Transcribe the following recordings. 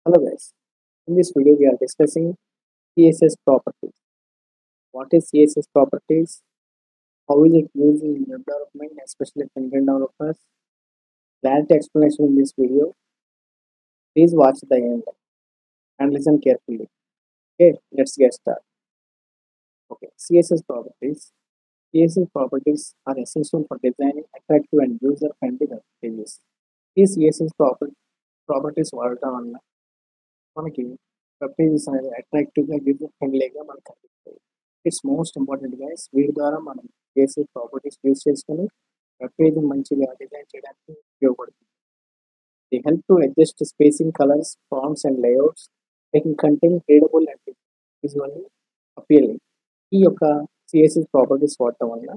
Hello guys, in this video we are discussing CSS properties. What is CSS properties? How is it used in web development, especially front-end developers? Clarity explanation in this video. Please watch the end and listen carefully. Okay, let's get started. Okay, CSS properties. CSS properties are essential for designing attractive and user-friendly web pages. These CSS properties వాడటం వల్ల మనకి web pages అనేది అట్రాక్టివ్గా user ఫ్రెండ్లీగా మనకు కనిపిస్తాయి. It's most important guys. వీటి ద్వారా మనం చేసే ప్రాపర్టీస్ యూజ్ చేసుకొని వెబ్ పేజ్ మంచిగా డిజైన్ చేయడానికి ఉపయోగపడుతుంది. The help to adjust spacing, colours, fonts and layouts, making content readable and visually appealing. ఈ యొక్క సిఎస్ఎస్ ప్రాపర్టీస్ వాడటం వల్ల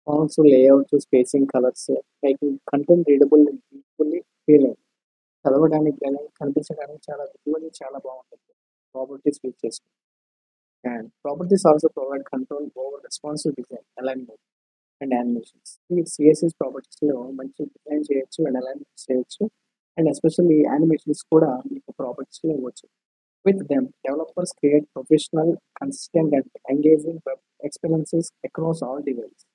fonts, layouts, spacing, colours, making content readable and visually appealing, చదవడానికి కానీ కనిపించడానికి చాలా విజువల్లీ చాలా బాగుంటుంది ప్రాపర్టీస్ యూజ్ చేసుకుంటాం. And properties also provide control over responsive design, alignment and animations. ఈ సిఎస్ఎస్ ప్రాపర్టీస్లో మంచి డిజైన్ చేయొచ్చు అండ్ అలైన్మెంట్ చేయొచ్చు అండ్ ఎస్పెషల్లీ యానిమేషన్స్ కూడా మీకు ప్రాపర్టీస్లో ఇవ్వచ్చు. With them developers create professional, consistent and engaging web experiences across all devices.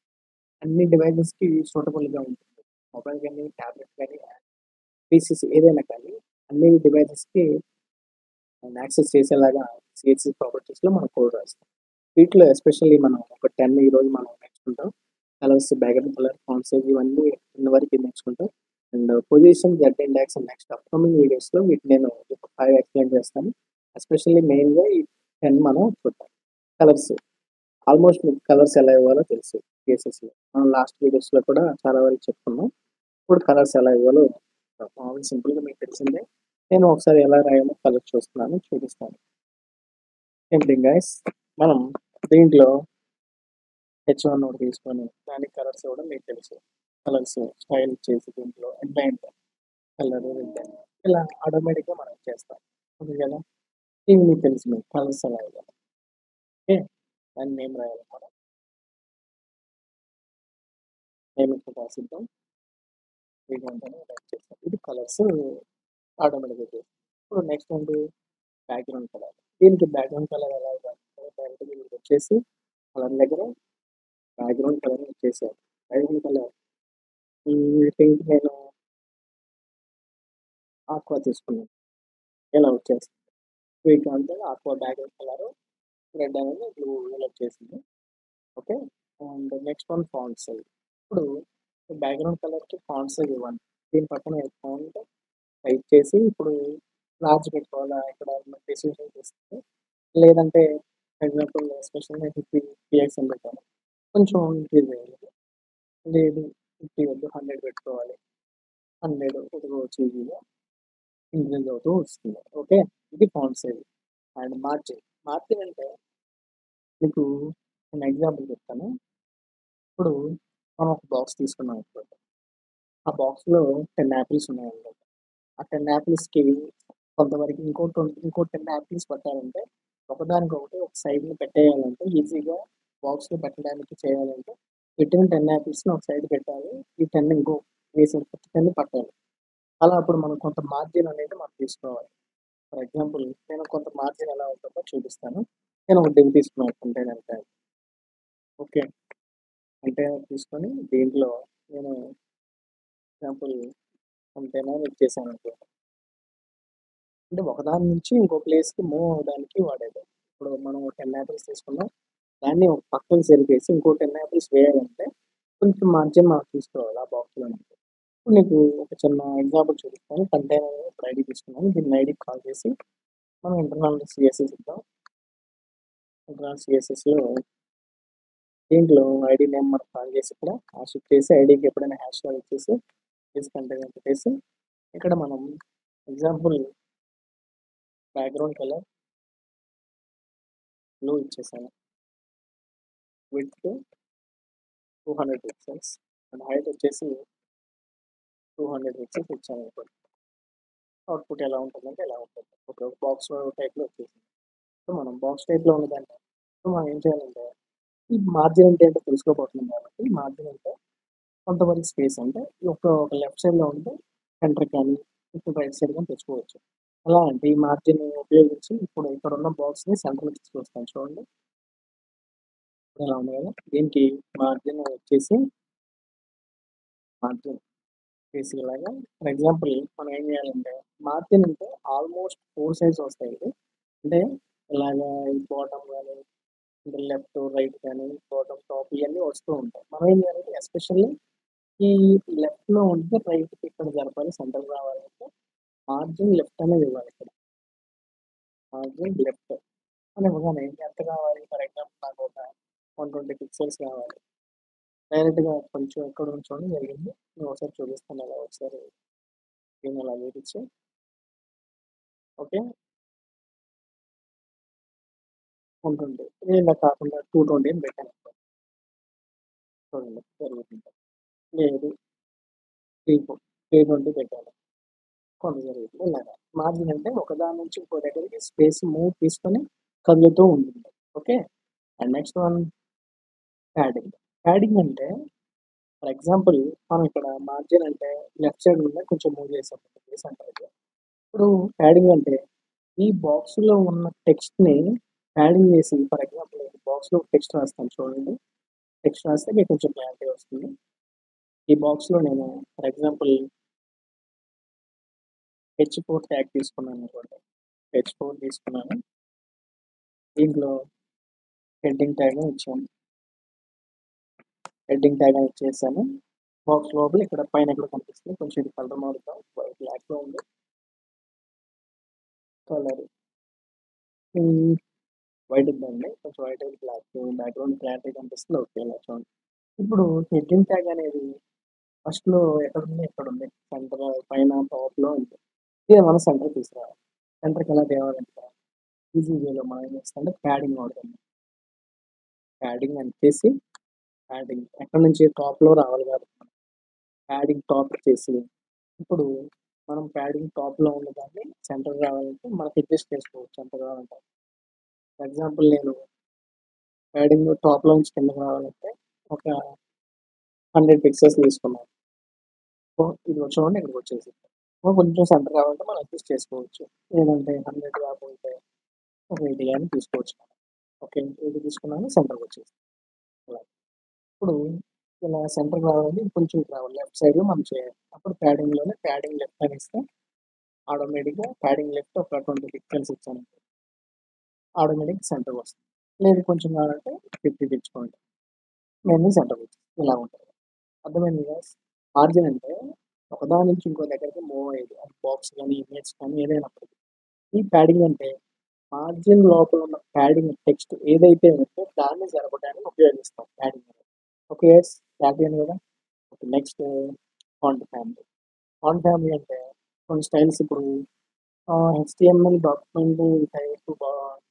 అన్ని డివైజెస్కి సూటబుల్గా ఉంటుంది. Mobile కానీ, ట్యాబ్లెట్ కానీ, పీసీస్ ఏదైనా కానీ అన్ని డివైజెస్కి యాక్సెస్ చేసేలాగా సిఎస్ఎస్ ప్రాపర్టీస్లో మనం కోడ్ రాస్తాం. వీటిలో ఎస్పెషల్లీ మనం ఒక 10 ఈరోజు మనం నేర్చుకుంటాం. Colours, background colour, font size ఇవన్నీ వరకు నేర్చుకుంటాం. And position, Z index next upcoming వీడియోస్లో వీటిని నేను ఒక 5 ఎక్స్ప్లెయిన్ చేస్తాను. ఎస్పెషల్లీ మెయిన్గా ఈ 10 మనం చూద్దాం. కలర్స్ ఆల్మోస్ట్ మీకు కలర్స్ ఎలా ఇవ్వాలో తెలుసు సిఎస్ఎస్లో. మనం లాస్ట్ వీడియోస్లో కూడా చాలా వరకు చెప్పుకున్నాం. ఇప్పుడు కలర్స్ ఎలా ఇవ్వాలో మామూలు సింపుల్గా మీకు తెలిసిందే. నేను ఒకసారి ఎలా రాయాలో కలర్స్ చూపిస్తాను. సింపుల్ గైస్, మనం దీంట్లో H1 ఒకటి తీసుకొని దానికి కలర్స్ ఇవ్వడం మీకు తెలుసు. కలర్స్ స్టైల్ చేసి దీంట్లో హెడ్లైన్ కలర్ ఇలా ఆటోమేటిక్గా మనం చేస్తాం. ఓకే కదా, ఇవి మీకు తెలుసు. మీకు కలర్స్ ఎలా ఇవ్వాలి. ఓకే, దాన్ని నేమ్ రాయాలి. మనం నేమ్ ఇక్కడ రాసిద్దాం. ఇది కలర్స్ ఆటోమేటిక్గా చేస్తాం. ఇప్పుడు నెక్స్ట్ ఏంటి, బ్యాక్గ్రౌండ్ కలర్. దీనికి బ్యాక్గ్రౌండ్ కలర్ ఎలా ఇవ్వాలి? డైరెక్ట్గా దీనికి వచ్చేసి కలర్ దగ్గర బ్యాక్గ్రౌండ్ కలర్ వచ్చేసారు. బ్యాక్గ్రౌండ్ కలర్ పింక్ నేను ఆక్వా తీసుకున్నాను, ఇలా వచ్చేసింది. వీటి అంటే ఆక్వా బ్యాక్గ్రౌండ్ కలర్, రెడ్ అనేది బ్లూ ఇలా వచ్చేసింది. Okay, and next one font size. ఇప్పుడు బ్యాక్గ్రౌండ్ కలర్కి ఫాంట్ సైజ్ ఇవ్వండి. దీని పక్కన ఫాంట్ టైప్ చేసి ఇప్పుడు లార్జ్ పెట్టుకోవాలా, ఇక్కడ డెసిషన్ చేస్తే, లేదంటే ఎగ్జాంపుల్ ఎస్పెషల్గా 50 PXL పెట్టాలి, కొంచెం ఇంక్రీజ్ అయ్యేది, లేదు 50 వద్దు 100 పెట్టుకోవాలి, 100 పెట్టుకోవచ్చు, ఈజీగా ఇంక్రీజ్ అవుతూ వస్తుంది. ఓకే, ఇది ఫాంట్ సైజ్. అండ్ మార్జిన్ అంటే మీకు నేను ఎగ్జాంపుల్ చెప్తాను. ఇప్పుడు మనం ఒక బాక్స్ తీసుకున్నాం అనుకోండి. ఆ బాక్స్లో 10 యాపిల్స్ ఉన్నాయన్నమాట. ఆ 10 యాపిల్స్కి కొంతవరకు ఇంకో 10 యాపిల్స్ పెట్టాలంటే ఒకదానికొకటి ఒక సైడ్ని పెట్టేయాలంటే ఈజీగా బాక్స్లో పెట్టడానికి చేయాలంటే పెట్టిన 10 యాపిల్స్ని ఒక సైడ్ పెట్టాలి, ఈ 10 ఇంకో వేసిన 10 పట్టాలి. అలా అప్పుడు మనం కొంత మార్జిన్ అనేది మనం తీసుకోవాలి. ఫర్ ఎగ్జాంపుల్ నేను కొంత మార్జిన్ ఎలా ఉంటుందో చూపిస్తాను. నేను ఒక డివ్ తీసుకున్నాను కంటైనర్ ట్యాగ్. ఓకే, కంటైనర్ తీసుకొని దీంట్లో నేను ఎగ్జాంపుల్ కంటైనర్ ఇచ్చేసాను అనుకోండి. అంటే ఒకదాని నుంచి ఇంకో ప్లేస్కి మూవ్ అవ్వడానికి వాడేది. ఇప్పుడు మనం 10 యాపిల్స్ తీసుకున్నాం, దాన్ని ఒక పక్కన సెరిగేసి ఇంకో 10 యాపిల్స్ వేయాలంటే కొంచెం మార్జిన్ మనం తీసుకోవాలి ఆ బాక్స్లో. ఇప్పుడు నీకు ఒక చిన్న ఎగ్జాంపుల్ చూపిస్తాను. కంటైనర్ ఇప్పుడు ఐడి తీసుకున్నాను, దీన్ని ఐడికి కాల్ చేసి మనం ఇంటర్నల్ సిఎస్ఎస్ ఇద్దాం. ఇంటర్నల్ సిఎస్ఎస్లో దీంట్లో ఐడి నేమ్ మనం కాల్ చేసి ఇక్కడ షిఫ్ట్ చేసి ఐడికి ఎప్పుడైనా హ్యాష్ ట్యాగ్ ఇచ్చేసి ప్లీజ్ కంటైనర్ పెట్టేసి ఇక్కడ మనం ఎగ్జాంపుల్ బ్యాక్గ్రౌండ్ కలర్ బ్లూ ఇచ్చేసాను, విడ్త్ 200 పిక్సెల్స్ అండ్ హైట్ వచ్చేసి 200 పిక్సెల్స్ ఇచ్చాను అనుకోండి. అవుట్పుట్ ఎలా ఉంటుందంటే ఎలా ఉంటుంది, ఒక బాక్స్ టైప్లో వచ్చేసింది. సో మనం బాక్స్ టైప్లో ఉన్నదాన్ని సో మనం ఏం చేయాలంటే ఈ మార్జిన్ అంటే ఏంటో తెలుసుకోబోతున్నాం కాబట్టి మార్జిన్ అంటే కొంతవరకు స్పేస్ అంటే ఒక లెఫ్ట్ సైడ్లో ఉంటే సెంటర్ కానీ ఇప్పుడు రైట్ సైడ్ కానీ తెచ్చుకోవచ్చు. ఎలా అంటే ఈ మార్జిన్ ఉపయోగించి ఇప్పుడు ఇక్కడ ఉన్న బాక్స్ని సెంటర్కి తీసుకొస్తాను చూడండి. ఇలా ఉంది కదా, దీనికి మార్జిన్ వచ్చేసి మార్జిన్ ఇలాగా. ఫర్ ఎగ్జాంపుల్ మనం ఏం చేయాలంటే మార్జిన్ అంటే ఆల్మోస్ట్ ఫోర్ సైడ్స్ వస్తాయి ఇది. అంటే ఇలాగా ఈ బాటమ్ కానీ అంటే లెఫ్ట్ రైట్ కానీ బాటమ్ టాప్ ఇవన్నీ వస్తూ ఉంటాయి. మనం ఏం చేయాలంటే ఎస్పెషల్లీ ఈ లెఫ్ట్లో ఉంటే రైట్కి ఇక్కడ జరపాలి, సెంటర్ రావాలంటే మార్జిన్ లెఫ్ట్ అనేది ఇవ్వాలి ఇక్కడ. మార్జిన్ లెఫ్ట్ అని ఇవ్వగానే ఎంత కావాలి, ఫర్ ఎగ్జాంపుల్ నాకు ఒక 120 పిక్సెల్స్ కావాలి. డైరెక్ట్గా కొంచెం ఎక్కడ ఉంచడం జరిగింది, నేను ఒకసారి చూపిస్తాను అలా ఒకసారి దీన్ని అలా చూపించి. ఓకే, 120 ఇలా కాకుండా 220 అని పెట్టాను. చూడండి జరుగుతుంది. లేదు 320 పెట్టాను, కొంత జరుగుతుంది. ఇలాగా మార్జిన్ అంటే ఒకదాని నుంచి ఇంకో దగ్గరికి స్పేస్ మూవ్ తీసుకొని కదులుతూ ఉంటుంది. Okay, and next one padding. Padding అంటే ఫర్ ఎగ్జాంపుల్ మనం ఇక్కడ మార్జిన్ అంటే లెఫ్ట్ సైడ్ మీద కొంచెం మూవ్ చేసాం సెంటర్కి. ఇప్పుడు ప్యాడింగ్ అంటే ఈ బాక్స్లో ఉన్న టెక్స్ట్ని ప్యాడింగ్ చేసి, ఫర్ ఎగ్జాంపుల్ బాక్స్లో టెక్స్ట్ రాస్తాను చూడండి. టెక్స్ట్ రాస్తే మీకు కొంచెం క్లారిటీ వస్తుంది. ఈ బాక్స్లో నేను ఫర్ ఎగ్జాంపుల్ H4 ట్యాగ్ తీసుకున్నాను అనుకోండి. H4 తీసుకున్నాను, దీంట్లో హెడ్డింగ్ ట్యాగ్ ఇచ్చాను. హెడ్డింగ్ ట్యాగ్ అని ఇచ్చేసాను. బాక్స్ లోపల ఇక్కడ పైన ఎక్కడ కనిపిస్తుంది, కొంచెం ఇది కలర్ మారుతాం, వైట్ బ్లాక్లో ఉంది కలర్, వైట్ ఇద్దండి, కొంచెం వైట్ అయితే బ్లాక్ బ్యాక్గ్రౌండ్ క్లారిటీ కనిపిస్తుంది. ఓకే, ఇలా చూడండి. ఇప్పుడు హెడ్డింగ్ ట్యాగ్ అనేది ఫస్ట్లో ఎక్కడ ఉంది, ఎక్కడ ఉంది, సెంటర్ పైన టాప్లో ఉంది. ఇది మనం సెంటర్ తీసుకురావాలి. సెంటర్కి ఎలా తేవాలంటే ఈజీ వేలో మనం ఏం చేస్తామంటే ప్యాడింగ్ వాడతాం. ప్యాడింగ్ అని చేసి ప్యాడింగ్ ఎక్కడి నుంచి టాప్లో రావాలి కాబట్టి ప్యాడింగ్ టాప్ చేసి ఇప్పుడు మనం ప్యాడింగ్ టాప్లో ఉన్నదాన్ని సెంటర్ రావాలంటే మనకి అడ్జస్ట్ చేసుకోవచ్చు ఎంత కావాలంటే. ఫర్ ఎగ్జాంపుల్ నేను ప్యాడింగ్ టాప్లో నుంచి కిందకి రావాలంటే ఒక 100 పిక్సెల్స్ తీసుకున్నాను. సో ఇది చూడండి ఇక్కడికి వచ్చేసి కొంచెం సెంటర్ కావాలంటే మనం అడ్జస్ట్ చేసుకోవచ్చు. లేదంటే 100 కాకపోతే ఒక 80 కానీ తీసుకోవచ్చు. ఓకే, 80 తీసుకున్నాను, సెంటర్కి వచ్చేసి అలా. ఇప్పుడు ఇలా సెంటర్ రావాలి, కొంచెం రావాలి, లెఫ్ట్ సైడ్లో మనం చేయాలి. అప్పుడు ప్యాడింగ్లోనే ప్యాడింగ్ లెఫ్ట్ అని ఇస్తే ఆటోమేటిక్గా ప్యాడింగ్ లెఫ్ట్ ఒక 20 పిక్సెల్స్ ఇచ్చాను, ఆటోమేటిక్ సెంటర్ వస్తుంది. లేదు కొంచెం కావాలంటే 50 తెచ్చుకోండి, నేను సెంటర్ వచ్చింది. ఇలా ఉంటుంది. అర్థమైంది కదా. మార్జిన్ అంటే ఒకదాని నుంచి ఇంకో దగ్గరికి మూవ్ అయ్యేది, అది బాక్స్ కానీ ఇమేజ్ కానీ ఏదైనప్పటికీ. ఈ ప్యాడింగ్ అంటే మార్జిన్ లోపల ఉన్న ప్యాడింగ్ టెక్స్ట్ ఏదైతే ఉందో దాన్ని జరపడానికి ఉపయోగిస్తాం ప్యాడింగ్. ఓకే, హ్యాపీ అని కదా. Okay, next font family. Font family అంటే కొన్ని స్టైల్స్ ఇప్పుడు HTML document type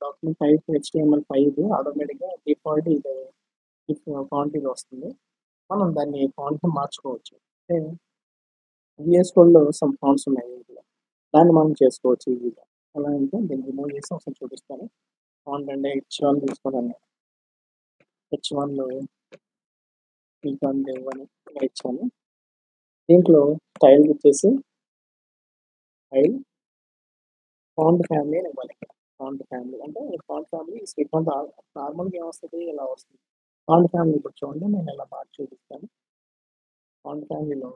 document type HTML5 ఆటోమేటిక్గా డిఫాల్ట్ ఇది ఫాంట్ ఇది వస్తుంది. మనం దాన్ని ఫాంట్ మార్చుకోవచ్చు. అంటే VS కోడ్లో సమ్ ఫాంట్స్ ఉన్నాయి ఇందులో, దాన్ని మనం చేసుకోవచ్చు ఈజీగా. ఎలా అంటే దీన్ని రిమూవ్ చేసి ఒకసారి చూపిస్తాను. ఫాంట్ అంటే H1 తీసుకోవాలని, H1లో P1 ఇవ్వని ఇచ్చాను. దీంట్లో స్టైల్ వచ్చేసి స్టైల్ ఫాంట్ ఫ్యామిలీ అని ఇవ్వాలి. ఫాంట్ ఫ్యామిలీ అంటే ఫాంట్ ఫ్యామిలీ శ్రీకాంత్ నార్మల్గా ఏమొస్తుంది, ఇలా వస్తుంది. ఫాంట్ ఫ్యామిలీ ఇప్పుడు చూడండి, నేను ఇలా మార్చి చూపిస్తాను. ఫాంట్ ఫ్యామిలీలో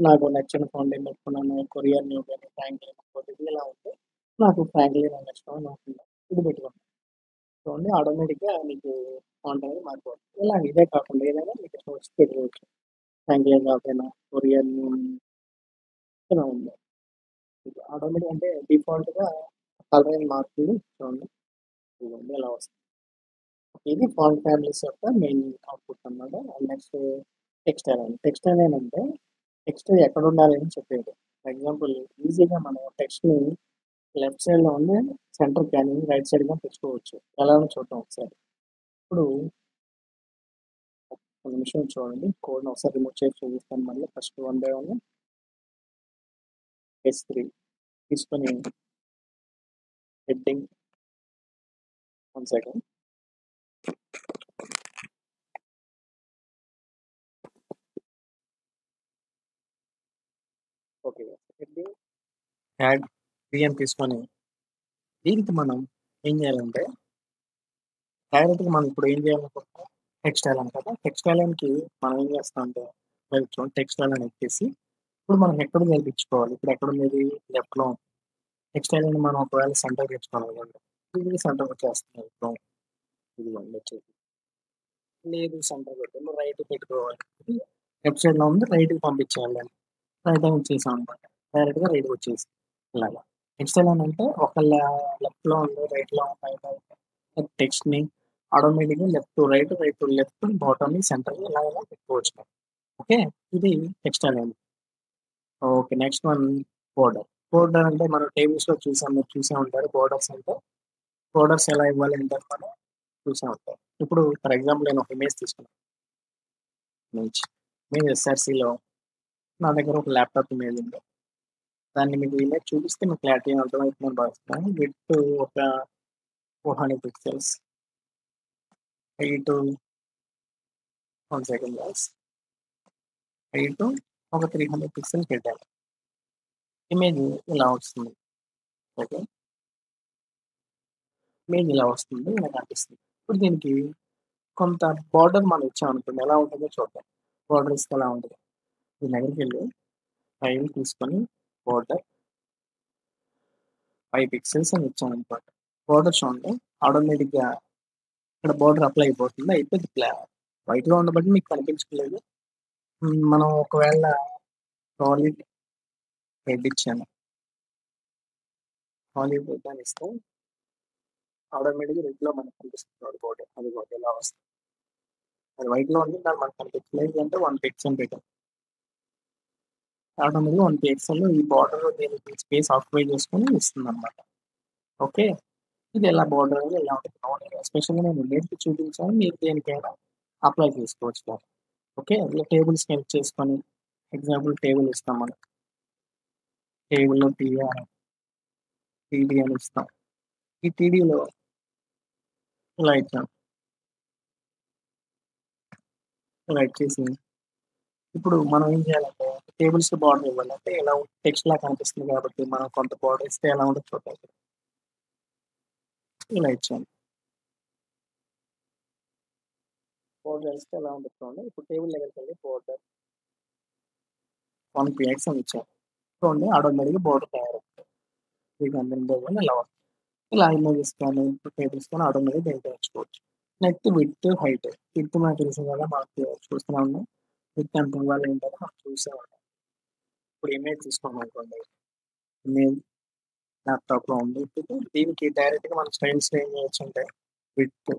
నాకు నచ్చిన ఫాంట్ ఏం పెట్టుకున్నాను, కొరియర్ న్యూ కానీ ఫ్రాంక్లిన్ ఇది ఇలా ఉంటే నాకు ఫ్రాంక్లిన్ అని నచ్చడం అనుకుంటాను, ఇది పెట్టుకున్నాను. చూడండి ఆటోమేటిక్గా మీకు ఫాంట్ అనేది మారిపోతుంది. ఇలా ఇదే కాకుండా ఏదైనా మీకు ఇష్టం వచ్చి పెట్టుకోవచ్చు. ఫ్రాంక్లిన్ కాకపోయినా కొరియర్ న్యూ ఇలా ఉంది. ఆటోమేటిక్ అంటే డిఫాల్ట్గా కలర్ అనేది మారుతుంది. చూడండి ఇదిగోండి ఇలా వస్తుంది. ఇది ఫాంట్ ఫ్యామిలీస్ యొక్క మెయిన్ అవుట్పుట్ అన్నమాట. నెక్స్ట్ టెక్స్టైల్ అని. టెక్స్టైల్ ఏంటంటే టెక్స్ట్ ఎక్కడ ఉండాలి అని చెప్పేది. ఫర్ ఎగ్జాంపుల్ ఈజీగా మనం టెక్స్ట్ని లెఫ్ట్ సైడ్లో ఉండి సెంటర్ కానీ రైట్ సైడ్ కానీ తెచ్చుకోవచ్చు. ఎలా ఉందో చూద్దాం ఒకసారి. ఇప్పుడు ఒక నిమిషం చూడండి, కోడ్ని ఒకసారి రిమూవ్ చేసి చూపిస్తాను. మళ్ళీ ఫస్ట్ 1 by 1 S3 తీసుకొని heading 1 second. Okay, heading add బియ్యం తీసుకొని దీనికి మనం ఏం చేయాలంటే డైరెక్ట్‌గా మనం ఇప్పుడు ఏం చేయాలనుకుంటున్నాం టెక్స్ట్ అలైన్ కదా! టెక్స్ట్ అలైన్‌కి మనం ఏం చేస్తామంటే టెక్స్ట్ అలైన్ ఎక్కేసి ఇప్పుడు మనం ఎక్కడ కల్పించుకోవాలి. ఇప్పుడు ఎక్కడుంది లెఫ్ట్‌లో టెక్స్ట్ అలైన్ మనం ఒకవేళ సెంటర్‌కి తెచ్చుకోవాలనుకోండి. ఇది సెంటర్‌కొచ్చేస్తుంది ఇప్పుడు. ఇదిగోండి వచ్చేసింది. లేదు సెంటర్ పెట్టాలి. రైట్‌కి పెట్టుకోవాలి. లెఫ్ట్ సైడ్‌లో ఉంది రైట్‌కి పంపించేయాలి దాన్ని. రైట్ అని ఇచ్చేసామనమాట. డైరెక్ట్‌గా రైట్‌కొచ్చేసింది. ఇలాగా. టెక్స్ట్ అలైన్ అంటే ఒకళ్ళ లెఫ్ట్‌లో ఉంది, రైట్‌లో ఉంది టెక్స్ట్‌ని ఆటోమేటిక్‌గా left to right, right to left, బాటమ్‌ని సెంటర్‌ని ఇలా ఇలా పెట్టుకోవచ్చు మనం. ఓకే. ఇది text align. Okay. Next one border. Border అంటే మనం టేబుల్స్‌లో చూసాం. మీరు చూసే ఉంటారు. బోర్డర్స్ అంటే బోర్డర్స్ ఎలా ఇవ్వాలి ఏంటని మనం చూసే ఉంటాం. ఇప్పుడు ఫర్ ఎగ్జాంపుల్ నేను ఒక ఇమేజ్ తీసుకున్నాను. ఇమేజ్. ఇమేజ్ ఎస్ఆర్‌సీలో నా దగ్గర ఒక ల్యాప్‌టాప్ ఇమేజ్ ఉంది. దాన్ని మీకు ఇమేజ్ చూపిస్తే మీకు క్లారిటీగా అర్థమవుతుందని భావిస్తున్నాను. విడ్త్ ఒక 400 pixels. Height one second guys. Height ఒక 300 పిక్సెల్స్ పెట్టాను. ఇమేజ్ ఇలా వస్తుంది. ఓకే. ఇమేజ్ ఇలా వస్తుంది. ఇలా కనిపిస్తుంది. ఇప్పుడు దీనికి కొంత బోర్డర్ మనం ఇచ్చామనుకోండి ఎలా ఉంటుందో చూద్దాం. బోర్డర్ ఇస్తే ఎలా ఉంటదో. దీని దగ్గరికెళ్ళి ఫైల్ తీసుకొని బోర్డర్ 5 పిక్సెల్స్ అని ఇచ్చామనుకోండి. బోర్డర్ చూడండి ఆటోమేటిక్‌గా ఇక్కడ బోర్డర్ అప్లై అయిపోతుంది. అయిపోయి వైట్‌గా ఉండబట్టి మీకు కనిపించట్లేదు. మనం ఒకవేళ సాలిడ్ రెడ్ ఇచ్చాను. సాలిడ్ రెడ్ అని ఇస్తే ఆటోమేటిక్‌గా రెడ్‌లో మనకు కనిపిస్తుంది బోర్డర్. అదిగోండి ఇలా వస్తుంది. అది వైట్‌లో ఉంది. దాన్ని మనకు కనిపించలేదు అంటే 1 పిక్సెల్ పెట్టాం. ఆటోమేటిక్‌గా 1 పిక్సెల్ ఈ బోర్డర్ దీనికి స్పేస్ ఆక్యుపై చేసుకొని ఇస్తుందన్నమాట. ఓకే. ఇది ఎలా బోర్డర్ అనేది ఎలా ఉంటుంది. మామూలుగా ఎస్పెషల్‌గా నేను ఇమేజ్‌కి చూపించాను. మీరు దేనికైనా అప్లై చేసుకోవచ్చు దాన్ని. ఓకే. ఇలా టేబుల్స్ సెలెక్ట్ చేసుకొని ఎగ్జాంపుల్ టేబుల్ ఇస్తాం మనం. టేబుల్‌లో టీడీ అని ఇస్తాం. ఈ టీడీలో ఇలా ఇచ్చాం. ఇలా ఇచ్చేసి ఇప్పుడు మనం ఏం చేయాలంటే టేబుల్స్‌కి బార్డర్ ఇవ్వాలి. అంటే ఇలా టెక్స్ట్‌లా కనిపిస్తుంది కాబట్టి మనం కొంత బార్డర్ ఇస్తే ఎలా ఉంటదో చూద్దాం. ఇలా ఇచ్చాను. బార్డర్ ఇస్తే ఎలా ఉంటదో చూడండి. ఇప్పుడు టేబుల్ దగ్గరికెళ్ళి బార్డర్ 1 పీఎక్స్ అని ఇచ్చాను. చూడండి ఆటోమేటిక్‌గా బార్డర్ తయారవుతుంది. మీకు అందరితో ఇలా వస్తుంది. ఇలా ఇమేజెస్ కానీ, టేబుల్స్ కానీ ఆటోమేటిక్‌గా దీంట్లో ఉంచుకోవచ్చు. Next width, height. విడ్త్ మనకు తెలుసు కదా! మనకి చూస్తూనే ఉన్నాం. విడ్త్ ఎంత ఇవ్వాలి ఏంటని మనం చూసే ఉన్నాం. ఇప్పుడు ఇమేజ్ తీసుకున్నామనుకోండి. ఇమేజ్ ల్యాప్‌టాప్‌లో ఉంది. ఇప్పుడు దీనికి డైరెక్ట్‌గా మనం స్టైల్స్‌లో ఏం చేయొచ్చంటే విడ్త్,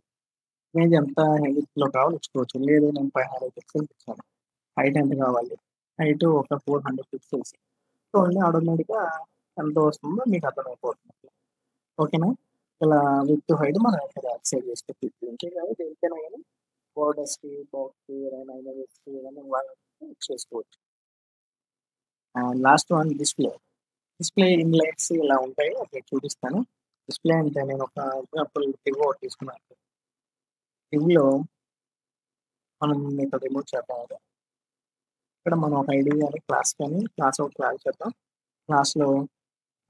ఇమేజ్ ఎంత హైట్‌లో కావాలో ఇచ్చుకోవచ్చు. లేదు నేను 500 పిక్సెల్స్ ఇచ్చాను. హైట్ ఎంత కావాలి? హైట్ ఒక 400 పిక్సెల్స్. చూడండి ఆటోమేటిక్‌గా ఎంత వస్తుందో మీకు అర్థమైపోతుంది. ఓకేనా? ఇలా విత్ హైట్ మనం ఇక్కడ సెట్ చేసుకోవచ్చు. దీనికే కాదు దేనికైనా గాని బోర్డర్స్‌కి, బాక్స్‌కి ఏదైనా ఇమేజెస్‌కి ఏదైనా చేసుకోవచ్చు. Last one display. డిస్‌ప్లే ఇన్‌లైట్స్ ఇలా ఉంటాయి. అక్కడ చూపిస్తాను. డిస్‌ప్లే అంటే నేను ఒక ఎగ్జాంపుల్ టివ్ ఒకటి తీసుకున్నాను. టివ్‌లో మనం ఇక్కడ రిమూవ్ చేద్దాం అది. ఇక్కడ మనం ఒక ఐడీ గాని, క్లాస్ ఒకటి క్రియేట్ చేద్దాం. క్లాస్‌లో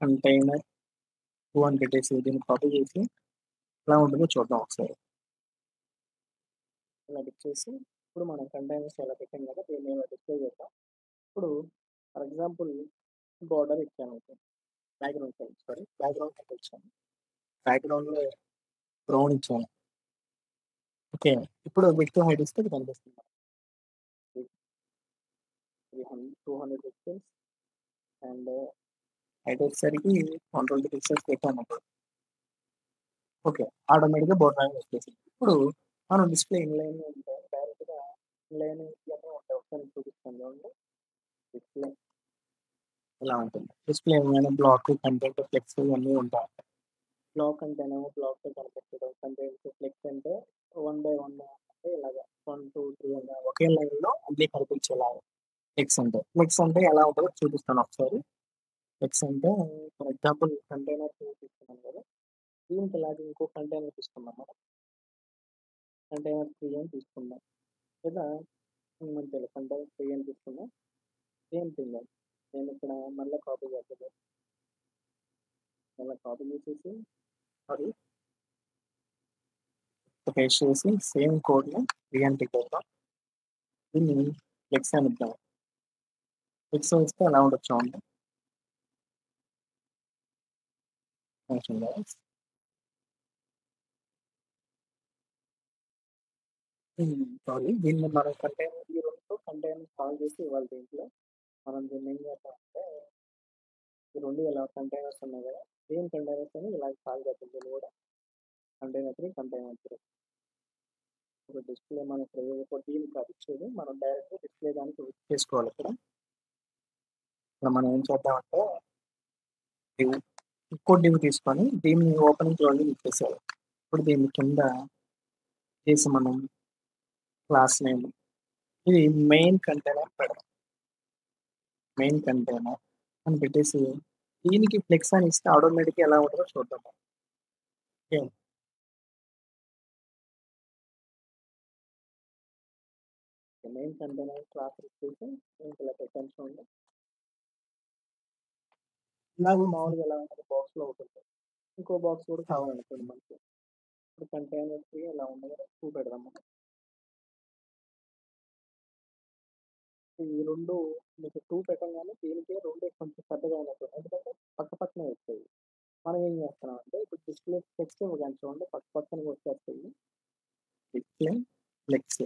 కంటైనర్ 2 అని పెట్టేసి దీన్ని కాపీ చేసి ఎలా ఉంటుందో చూద్దాం ఒకసారి. ఇలా పెట్టేసి ఇప్పుడు మనం కంటైనర్స్ ఎలా పెట్టాం కదా! దీన్ని ఇలా డిస్‌ప్లే చేద్దాం. ఇప్పుడు ఫర్ ఎగ్జాంపుల్ బోర్డర్ ఇచ్చాను. బ్యాక్‌గ్రౌండ్ కలర్ బ్యాక్‌గ్రౌండ్ కలర్ ఇచ్చాను. బ్యాక్‌గ్రౌండ్‌లో బ్రౌన్ ఇచ్చాను. ఓకే. ఇప్పుడు విడ్త్, హైట్ ఇస్తే ఇది కనిపిస్తుంది. 200 పిక్సెల్స్ అండ్ హైట్ వచ్చేసరికి 120 పిక్సెల్స్ పెట్టామనుకో. ఓకే. ఆటోమేటిక్‌గా బోర్డర్ అనేది వచ్చేసింది. ఇప్పుడు మనం డిస్‌ప్లే ఇన్‌లైన్ ఉంటే డైరెక్ట్‌గా ఇన్‌లైన్ ఇట్లనే ఉంటాయి. ఒకసారి చూపిస్తాను చూడండి. డిస్‌ప్లే ఇలా ఉంటుంది. డిస్‌ప్లే ఏమైనా బ్లాక్, కంటెంట్, ఫ్లెక్స్ ఇవన్నీ ఉంటాయి. బ్లాక్ అంటేనేమో బ్లాక్‌తో కనిపించడం. కంటెంట్, ఫ్లెక్స్ అంటే వన్ బై వన్ అంటే ఇలాగా 1, 2, 3 అని ఒకే లైన్‌లో అన్నీ కనిపించేలాగా ఫ్లెక్స్ అంటే. ఫ్లెక్స్ అంటే ఎలా ఉంటదో చూపిస్తాను ఒకసారి. ఫ్లెక్స్ అంటే ఫర్ ఎగ్జాంపుల్ కంటైనర్ తీసుకున్నాం కదా! దీనికి ఇలాగే ఇంకో కంటైనర్ తీసుకుందాం మనం. కంటైనర్ 3 అని తీసుకుందాం. లేదా అంతేలే కంటైనర్ 3 అని తీసుకుందాం. సేమ్ థింగ్ అది. నేను ఇక్కడ మళ్ళా కాపీ చేద్దాం. ఇలా కాపీ చేసేసి అది పేస్ట్ చేసి సేమ్ కోడ్ని రీఎంట్రీ కొడతాం. దీన్ని ఫ్లెక్స్ అని ఇద్దాం. ఫ్లెక్స్ ఇస్తే ఎలా ఉండొచ్చు చూడండి. సారీ, దీన్ని మనం కంటైనర్ ఈ రెండు కంటైనర్ కాల్ చేసి ఇవ్వాలి. దీంట్లో మనం దీన్ని ఏం చేస్తామంటే ఈ రెండు ఇలా కంటైనర్స్ ఉన్నాయి కదా, సేమ్ కంటైనర్స్ అని ఇలా కాల్ చేస్తాం. దీన్ని కూడా కంటైనర్ 3 కంటైనర్ 3 ఒక డిస్ప్లే మనకి ఒక దీని కాదు ఇచ్చేది, మనం డైరెక్ట్ డిస్ప్లే దానికి చేసుకోవాలి. ఇక్కడ మనం ఏం చేద్దామంటే ఇంకో డివ్ తీసుకొని దీన్ని ఓపెనింగ్ క్లోజింగ్ ఇచ్చేసారు. ఇప్పుడు దీని కింద చేసి మనం క్లాస్ నేమ్ ఇది మెయిన్ కంటైనర్ పెడదాం. మెయిన్ కంటైనర్ అని పెట్టేసి దీనికి ఫ్లెక్స్ అని ఇస్తే ఆటోమేటిక్గా ఎలా ఉంటుందో చూద్దాం. ఓకే, మెయిన్ కంటైనర్ క్లాస్ ఇచ్చేసి ఇలా పెట్టాను చూడండి. ఇలాగ మామూలుగా ఎలా ఉంటుంది, బాక్స్లో ఉంటుంది. ఇంకో బాక్స్ కూడా కావాలనుకోండి మనకి. ఇప్పుడు కంటైనర్ ఎలా ఉండదు చూపెడదాం మనం. ఈ రెండు మీకు 2 పెట్టగానే దీనికి రెండు కొంచెం పెద్దగా అయినట్టు, ఎందుకంటే పక్క పక్కనే వస్తాయి. మనం ఏం చేస్తున్నాం అంటే ఇప్పుడు డిస్ప్లే ఫ్లెక్స్ ఇవ్వగానే చూడండి పక్క పక్కన వచ్చేస్తాయి. డిస్ప్లే ఫ్లెక్స్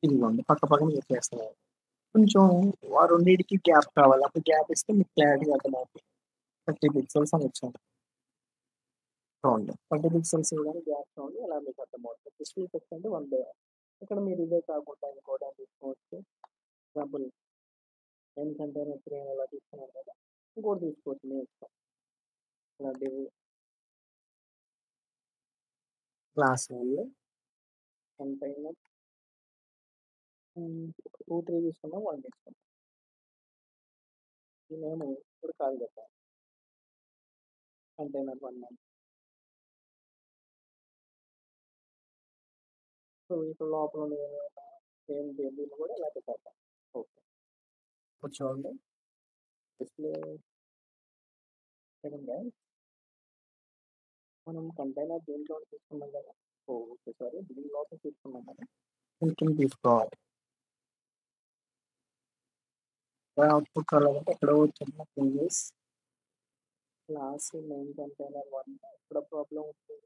ఇదిగోండి పక్క పక్కన వచ్చేస్తున్నాయి. కొంచెం ఆ రెండింటికి గ్యాప్ కావాలి. అప్పుడు గ్యాప్ ఇస్తే మీకు క్లారిటీ అర్థమవుతుంది. 30 పిక్సెల్స్ అని వచ్చింది చూడండి. 30 పిక్సెల్స్ కానీ గ్యాప్ చూడండి అలా మీకు అర్థమవుతుంది. డిస్ప్లే ఫ్లెక్స్ అంటే 1 బై ఇక్కడ మీరు ఇదే కాకుండా ఇంకోటి తీసుకోవచ్చు. ఎగ్జాంపుల్ మెయిన్ కంటైనర్ 3 ఎలా తీసుకున్నాం కదా, ఇంకోటి తీసుకోవచ్చు మీ ఇష్టం. ఇలాంటివి క్లాస్ వాళ్ళు కంటైనర్ 2 3 తీసుకున్నాం, 1 తీసుకున్నాం. మేము ఇప్పుడు కాల్ చేద్దాం కంటైనర్ 1 అని. సో ఇప్పుడు లోపల సేమ్ దీన్ని కూడా ఇలా పెట్టేద్దాం. ఓకే, ఇప్పుడు చూడండి డిస్ప్లే సెకండ్ మనం కంటైనర్ దీంట్లో తీసుకున్నాం కదా. ఓకే, సారీ, దీని లోపల తీసుకున్నాం కదా, దీనికి తీసుకోవాలి. అవుట్పుట్ కావాలంటే ఇక్కడ చిన్న చేంజెస్ క్లాస్ మెయిన్ కంటైనర్ 1 ఇక్కడ ప్రాబ్లం ఉంటుంది.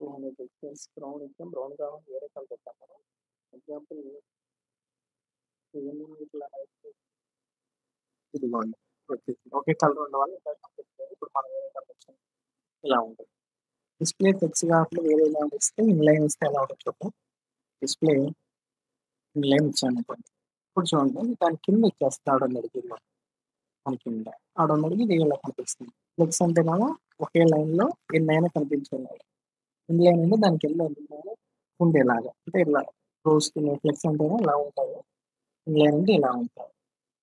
200 పిక్సెల్స్ బ్రౌన్ ఇచ్చాం, బ్రౌన్ కావాలి వేరే కలర్ పెట్టాం మనం. ఎగ్జాంపుల్ ఇట్లా ఇదిగోండి ఒకే కలర్ ఉండవాలి. ఇప్పుడు మనం వేరే కలర్ వచ్చింది ఇలా ఉంటుంది. డిస్ప్లే ఫ్లెక్స్ కాకుండా వేరే ఇలా ఇస్తే ఇన్లైన్ ఇస్తే ఎలా ఉంటుంది చూద్దాం. డిస్ప్లే ఇన్లైన్ ఇచ్చాను అనుకోండి. ఇప్పుడు చూడండి దాని కింద ఇచ్చేస్తే ఆటోమేటిక్గా మన కింద ఆటోమేటిక్గా ఇది ఇలా కనిపిస్తుంది. ఫ్లెక్స్ అంటేనేమో ఒకే లైన్లో ఎన్నైనా కనిపించేలాగా, ఇన్లైన్ అంటే దాని కింద ఎన్నైనా ఉండేలాగా. అంటే ఇలా రోజుకి ఫ్లెక్స్ అంటేనే ఇలా ఉంటుంది, ఇన్లైన్ అంటే ఇలా ఉంటుంది.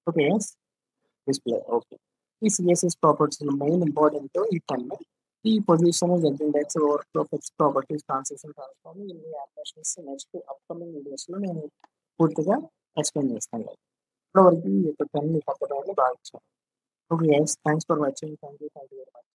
Okay, display okay. ఈ సిఎస్ఎస్ ప్రాపర్టీస్ మెయిన్ ఇంపార్టెంట్ ఈ 10 ఈ position index overflow fix properties transaction transform ఇన్ని యాప్లికేషన్స్ నెక్స్ట్ అప్కమింగ్ వీడియోస్లో నేను పూర్తిగా ఎక్స్ప్లెయిన్ చేస్తాను. ఇప్పటివరకు ఈ యొక్క 10 మీకు అర్థమైంది బాగా ఇచ్చాను. Okay guys, thanks for watching. Thank you very much.